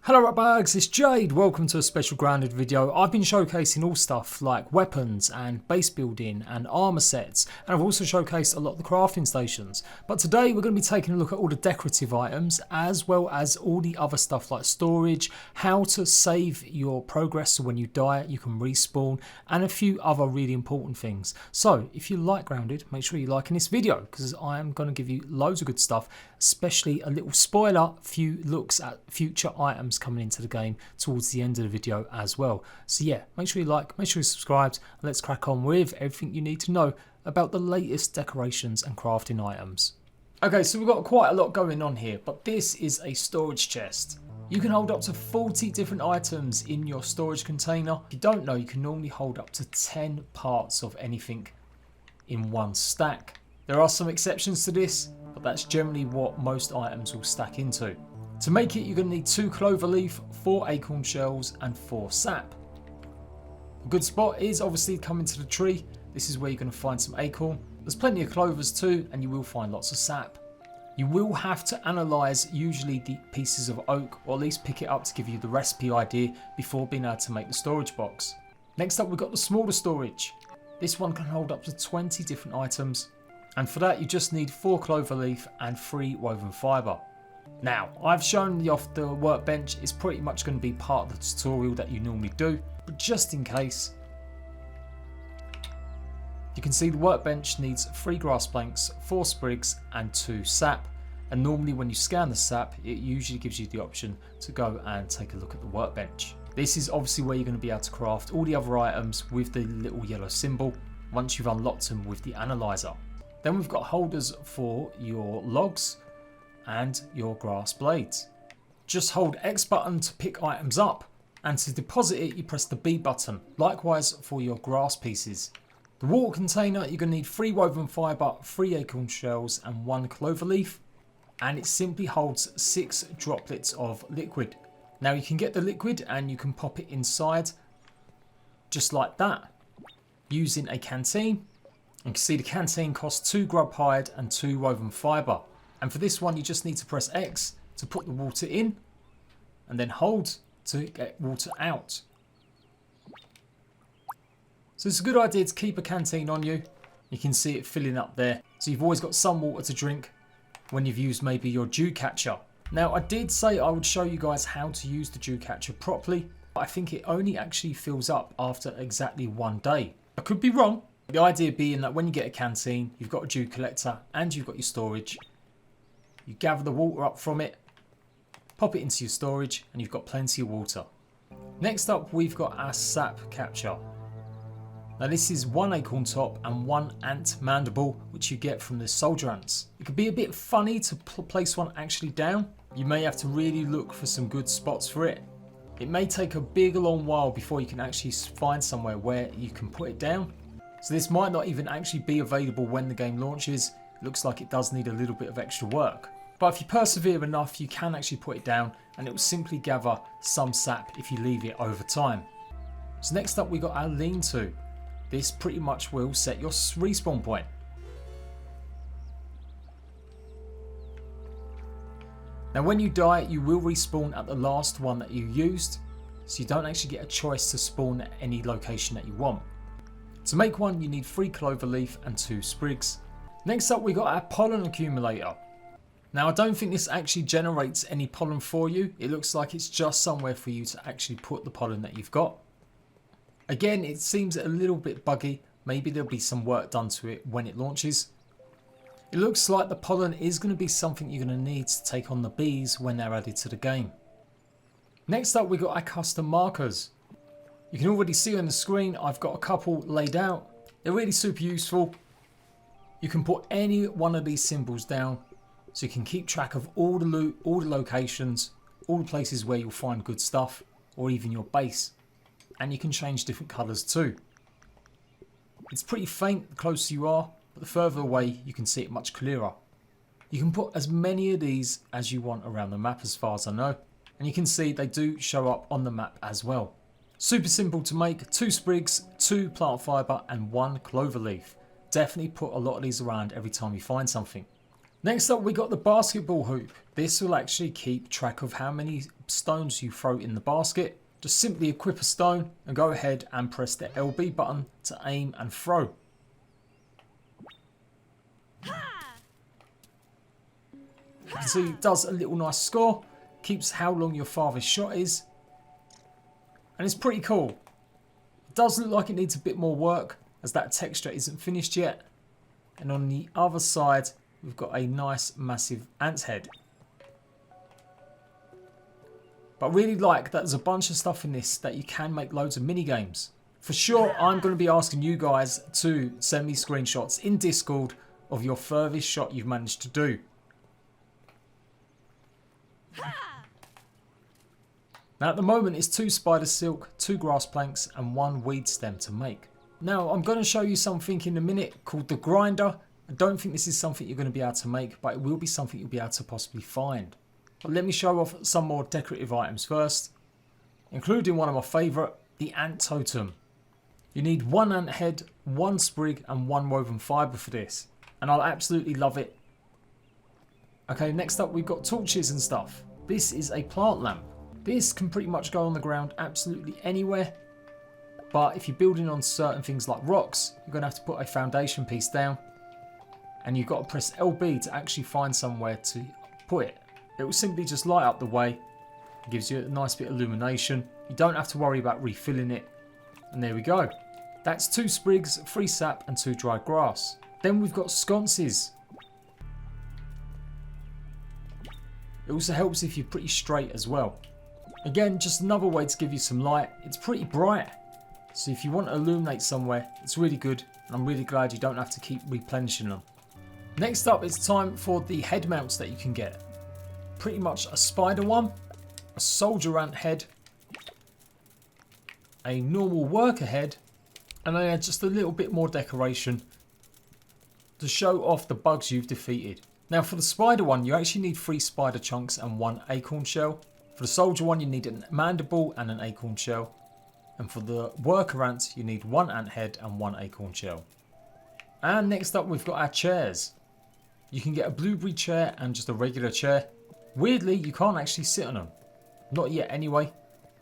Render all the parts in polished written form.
Hello Ratbags, it's Jade. Welcome to a special grounded video. I've been showcasing all stuff like weapons and base building and armor sets, and I've also showcased a lot of the crafting stations. But today we're going to be taking a look at all the decorative items as well as all the other stuff like storage, how to save your progress so when you die you can respawn, and a few other really important things. So if you like grounded, make sure you're liking this video because I am going to give you loads of good stuff, especially a little spoiler, few looks at future items coming into the game towards the end of the video as well. So yeah, make sure you like, make sure you subscribed, and let's crack on with everything you need to know about the latest decorations and crafting items. Okay, so we've got quite a lot going on here, but this is a storage chest. You can hold up to 40 different items in your storage container. If you don't know, you can normally hold up to 10 parts of anything in one stack. There are some exceptions to this, but that's generally what most items will stack into. To make it, you're going to need 2 cloverleaf, 4 acorn shells and 4 sap. A good spot is obviously coming to the tree. This is where you're going to find some acorn. There's plenty of clovers too, and you will find lots of sap. You will have to analyse usually the pieces of oak, or at least pick it up to give you the recipe idea before being able to make the storage box. Next up we've got the smaller storage. This one can hold up to 20 different items, and for that you just need 4 cloverleaf and 3 woven fibre. Now, I've shown you off the workbench. It's pretty much going to be part of the tutorial that you normally do, but just in case, you can see the workbench needs 3 grass planks, 4 sprigs and 2 sap, and normally when you scan the sap it usually gives you the option to go and take a look at the workbench. This is obviously where you're going to be able to craft all the other items with the little yellow symbol once you've unlocked them with the analyzer. Then we've got holders for your logs and your grass blades. Just hold X button to pick items up, and to deposit it you press the B button. Likewise for your grass pieces. The water container, you're going to need 3 woven fibre, 3 acorn shells and 1 cloverleaf, and it simply holds 6 droplets of liquid. Now you can get the liquid and you can pop it inside just like that using a canteen. You can see the canteen costs 2 grub hide and 2 woven fibre. And for this one you just need to press X to put the water in and then hold to get water out. So it's a good idea to keep a canteen on you. You can see it filling up there. So you've always got some water to drink when you've used maybe your dew catcher. Now I did say I would show you guys how to use the dew catcher properly, but I think it only actually fills up after exactly 1 day. I could be wrong. The idea being that when you get a canteen, you've got a dew collector and you've got your storage. You gather the water up from it, pop it into your storage, and you've got plenty of water. Next up we've got our Sap Capture. Now this is 1 acorn top and 1 ant mandible which you get from the soldier ants. It could be a bit funny to place one actually down. You may have to really look for some good spots for it. It may take a big long while before you can actually find somewhere where you can put it down. So this might not even actually be available when the game launches. It looks like it does need a little bit of extra work. But if you persevere enough you can actually put it down and it will simply gather some sap if you leave it over time. So next up we got our lean-to. This pretty much will set your respawn point. Now when you die you will respawn at the last one that you used, so you don't actually get a choice to spawn at any location that you want. To make one you need 3 cloverleaf and 2 sprigs. Next up we got our Pollen Accumulator. Now I don't think this actually generates any pollen for you. It looks like it's just somewhere for you to actually put the pollen that you've got. Again, it seems a little bit buggy. Maybe there'll be some work done to it when it launches. It looks like the pollen is going to be something you're going to need to take on the bees when they're added to the game. Next up we got our custom markers. You can already see on the screen I've got a couple laid out. They're really super useful. You can put any one of these symbols down so you can keep track of all the loot, all the locations, all the places where you'll find good stuff, or even your base. And you can change different colours too. It's pretty faint the closer you are, but the further away you can see it much clearer. You can put as many of these as you want around the map as far as I know, and you can see they do show up on the map as well. Super simple to make, 2 sprigs, 2 plant fibre and 1 cloverleaf. Definitely put a lot of these around every time you find something. Next up we got the basketball hoop. This will actually keep track of how many stones you throw in the basket. Just simply equip a stone and go ahead and press the LB button to aim and throw. You can see it does a little nice score, keeps how long your farthest shot is, and it's pretty cool. It does look like it needs a bit more work as that texture isn't finished yet, and on the other side we've got a nice massive ant's head. But I really like that there's a bunch of stuff in this that you can make loads of mini games. For sure I'm going to be asking you guys to send me screenshots in Discord of your furthest shot you've managed to do. Now at the moment it's 2 spider silk, 2 grass planks and 1 weed stem to make. Now I'm going to show you something in a minute called the grinder. I don't think this is something you're going to be able to make, but it will be something you'll be able to possibly find. But let me show off some more decorative items first, including one of my favourite, the ant totem. You need 1 ant head, 1 sprig and 1 woven fibre for this, and I'll absolutely love it. Okay, next up we've got torches and stuff. This is a plant lamp. This can pretty much go on the ground absolutely anywhere, but if you're building on certain things like rocks, you're going to have to put a foundation piece down, and you've got to press LB to actually find somewhere to put it. It will simply just light up the way. It gives you a nice bit of illumination. You don't have to worry about refilling it. And there we go. That's 2 sprigs, 3 sap and 2 dried grass. Then we've got sconces. It also helps if you're pretty straight as well. Again, just another way to give you some light. It's pretty bright, so if you want to illuminate somewhere, it's really good. And I'm really glad you don't have to keep replenishing them. Next up, it's time for the head mounts that you can get. Pretty much a spider one, a soldier ant head, a normal worker head, and then just a little bit more decoration to show off the bugs you've defeated. Now for the spider one, you actually need 3 spider chunks and 1 acorn shell. For the soldier one, you need a mandible and an acorn shell. And for the worker ant, you need 1 ant head and 1 acorn shell. And next up, we've got our chairs. You can get a blueberry chair and just a regular chair. Weirdly, you can't actually sit on them. Not yet anyway.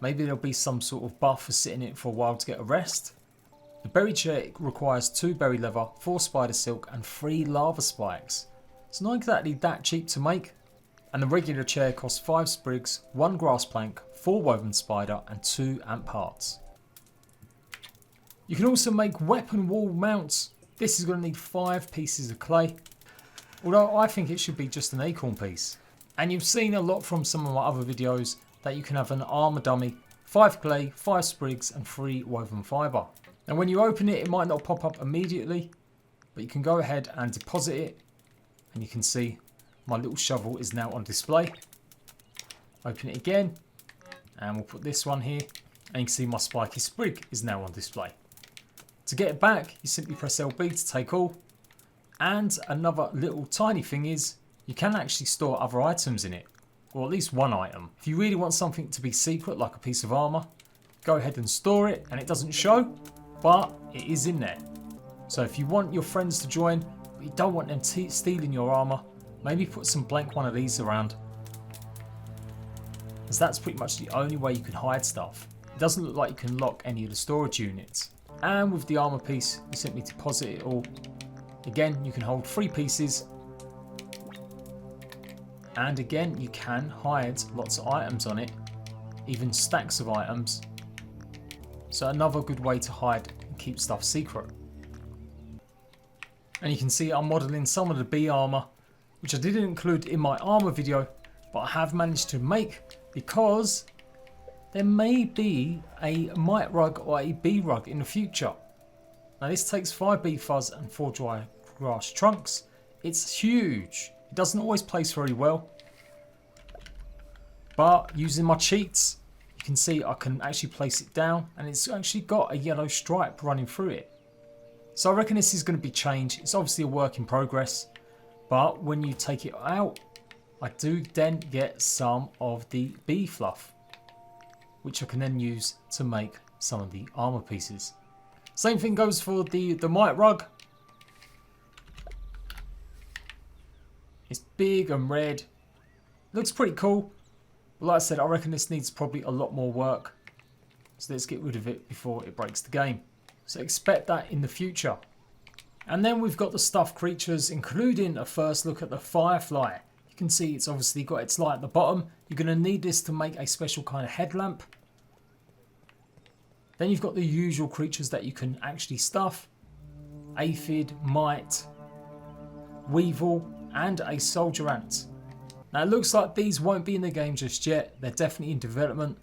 Maybe there'll be some sort of buff for sitting in it for a while to get a rest. The berry chair requires 2 berry leather, 4 spider silk and 3 lava spikes. It's not exactly that cheap to make. And the regular chair costs 5 sprigs, 1 grass plank, 4 woven spider and 2 ant parts. You can also make weapon wall mounts. This is going to need 5 pieces of clay. Although I think it should be just an acorn piece. And you've seen a lot from some of my other videos that you can have an armor dummy, 5 clay, 5 sprigs and 3 woven fibre. And when you open it, it might not pop up immediately, but you can go ahead and deposit it. And you can see my little shovel is now on display. Open it again, and we'll put this one here. And you can see my spiky sprig is now on display. To get it back, you simply press LB to take all. And another little tiny thing is, you can actually store other items in it, or at least 1 item. If you really want something to be secret, like a piece of armor, go ahead and store it, and it doesn't show, but it is in there. So if you want your friends to join, but you don't want them stealing your armor, maybe put some blank one of these around, as that's pretty much the only way you can hide stuff. It doesn't look like you can lock any of the storage units. And with the armor piece, you simply deposit it all. Again, you can hold 3 pieces. And again, you can hide lots of items on it, even stacks of items. So another good way to hide and keep stuff secret. And you can see I'm modelling some of the bee armour, which I didn't include in my armour video, but I have managed to make because there may be a mite rug or a bee rug in the future. Now this takes 5 bee fuzz and 4 dry grass trunks. It's huge. It doesn't always place very well, but using my cheats, you can see I can actually place it down, and it's actually got a yellow stripe running through it. So I reckon this is going to be changed. It's obviously a work in progress, but when you take it out, I do then get some of the bee fluff, which I can then use to make some of the armor pieces. Same thing goes for the mite rug. It's big and red. Looks pretty cool. But like I said, I reckon this needs probably a lot more work. So let's get rid of it before it breaks the game. So expect that in the future. And then we've got the stuffed creatures, including a first look at the Firefly. You can see it's obviously got its light at the bottom. You're going to need this to make a special kind of headlamp. Then you've got the usual creatures that you can actually stuff. Aphid, Mite, Weevil, and a Soldier Ant. Now it looks like these won't be in the game just yet. They're definitely in development.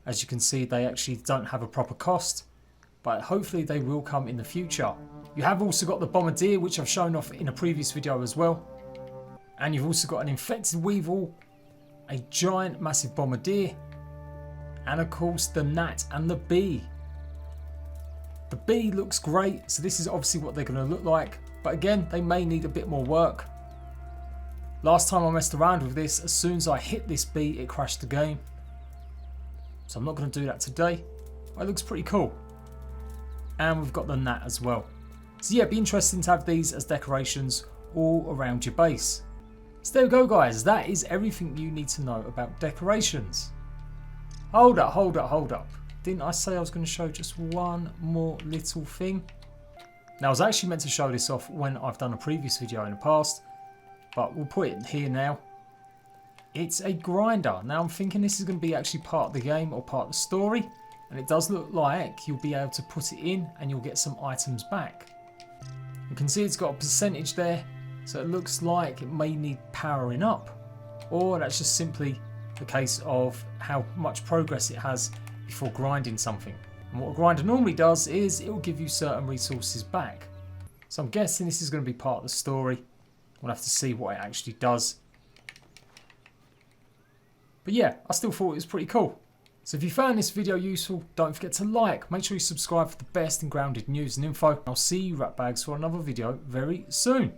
As you can see, they actually don't have a proper cost, but hopefully they will come in the future. You have also got the Bombardier, which I've shown off in a previous video as well. And you've also got an infected Weevil, a giant massive Bombardier, and of course the Gnat and the Bee. The Bee looks great, so this is obviously what they're going to look like, but again, they may need a bit more work. Last time I messed around with this, as soon as I hit this Bee, it crashed the game. So I'm not going to do that today, but it looks pretty cool. And we've got the Gnat as well. So yeah, it'd be interesting to have these as decorations all around your base. So there we go guys, that is everything you need to know about decorations. Hold up. Didn't I say I was going to show just one more little thing? Now I was actually meant to show this off when I've done a previous video in the past, but we'll put it here now. It's a grinder. Now I'm thinking this is going to be actually part of the game or part of the story, and it does look like you'll be able to put it in and you'll get some items back. You can see it's got a percentage there, so it looks like it may need powering up, or that's just simply the case of how much progress it has before grinding something. And what a grinder normally does is it will give you certain resources back. So I'm guessing this is going to be part of the story. We'll have to see what it actually does. But yeah, I still thought it was pretty cool. So if you found this video useful, don't forget to like, make sure you subscribe for the best in grounded news and info. I'll see you ratbags for another video very soon.